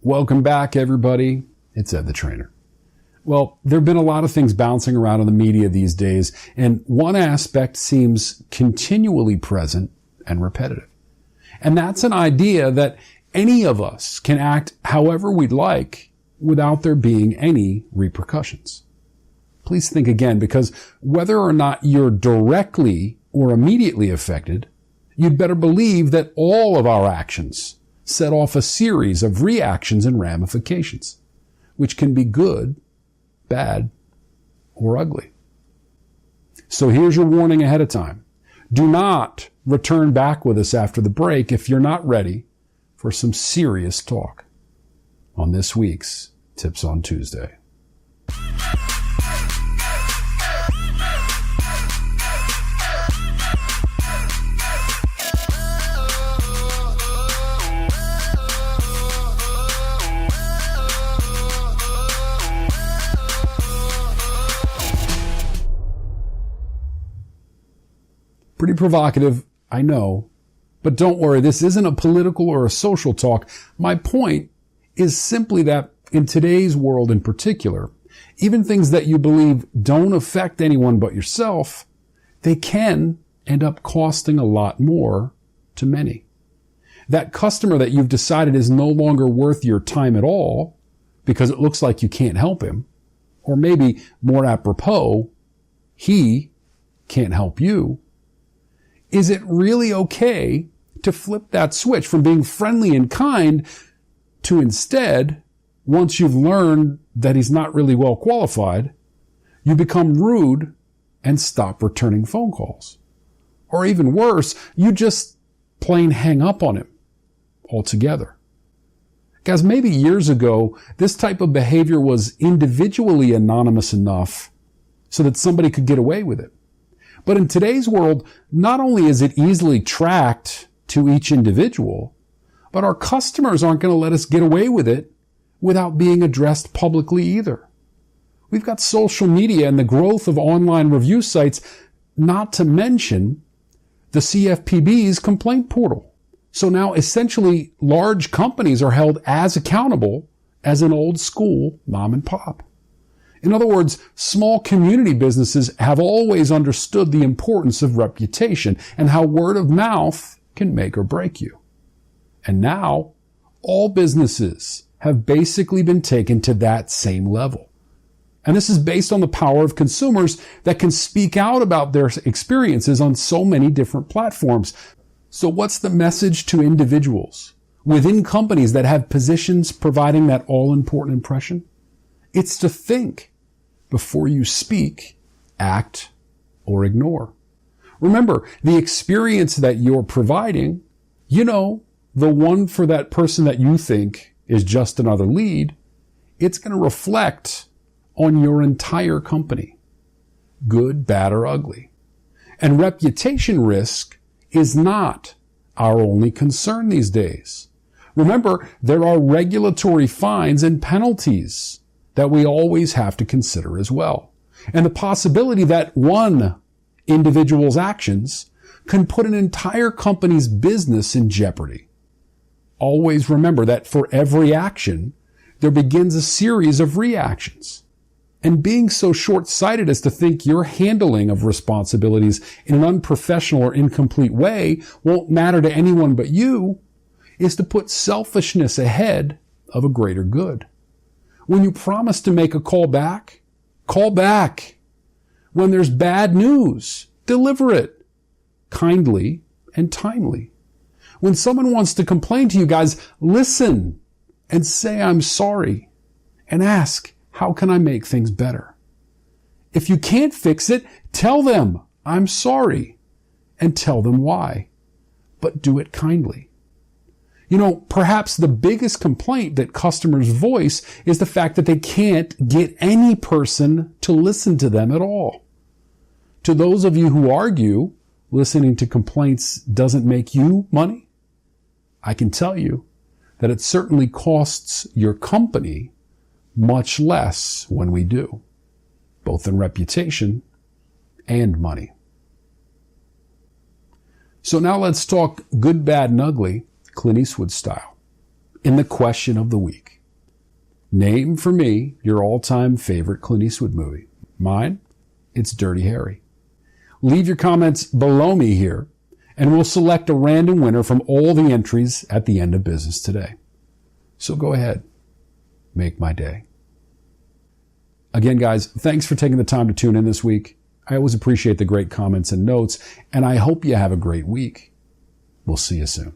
Welcome back, everybody. It's Ed the Trainer. Well, there have been a lot of things bouncing around in the media these days, and one aspect seems continually present and repetitive. And that's an idea that any of us can act however we'd like without there being any repercussions. Please think again, because whether or not you're directly or immediately affected, you'd better believe that all of our actions set off a series of reactions and ramifications, which can be good, bad, or ugly. So here's your warning ahead of time. Do not return back with us after the break if you're not ready for some serious talk on this week's Tips on Tuesday. Pretty provocative, I know, but don't worry, this isn't a political or a social talk. My point is simply that in today's world in particular, even things that you believe don't affect anyone but yourself, they can end up costing a lot more to many. That customer that you've decided is no longer worth your time at all because it looks like you can't help him, or maybe more apropos, he can't help you. Is it really okay to flip that switch from being friendly and kind to instead, once you've learned that he's not really well qualified, you become rude and stop returning phone calls? Or even worse, you just plain hang up on him altogether. Guys, maybe years ago, this type of behavior was individually anonymous enough so that somebody could get away with it. But in today's world, not only is it easily tracked to each individual, but our customers aren't going to let us get away with it without being addressed publicly either. We've got social media and the growth of online review sites, not to mention the CFPB's complaint portal. So now essentially large companies are held as accountable as an old school mom and pop. In other words, small community businesses have always understood the importance of reputation and how word of mouth can make or break you. And now, all businesses have basically been taken to that same level. And this is based on the power of consumers that can speak out about their experiences on so many different platforms. So what's the message to individuals within companies that have positions providing that all-important impression? It's to think before you speak, act, or ignore. Remember, the experience that you're providing, the one for that person that you think is just another lead, it's going to reflect on your entire company, good, bad, or ugly. And reputation risk is not our only concern these days. Remember, there are regulatory fines and penalties that we always have to consider as well. And the possibility that one individual's actions can put an entire company's business in jeopardy. Always remember that for every action, there begins a series of reactions. And being so short-sighted as to think your handling of responsibilities in an unprofessional or incomplete way won't matter to anyone but you is to put selfishness ahead of a greater good. When you promise to make a call back, call back. When there's bad news, deliver it kindly and timely. When someone wants to complain to you guys, listen and say, I'm sorry, and ask, how can I make things better? If you can't fix it, tell them, I'm sorry, and tell them why, but do it kindly. Perhaps the biggest complaint that customers voice is the fact that they can't get any person to listen to them at all. To those of you who argue listening to complaints doesn't make you money, I can tell you that it certainly costs your company much less when we do, both in reputation and money. So now let's talk good, bad, and ugly, Clint Eastwood style. in the question of the week. Name for me your all-time favorite Clint Eastwood movie. Mine, it's Dirty Harry. Leave your comments below me here, and we'll select a random winner from all the entries at the end of business today. So go ahead, make my day. Again, guys, thanks for taking the time to tune in this week. I always appreciate the great comments and notes, and I hope you have a great week. We'll see you soon.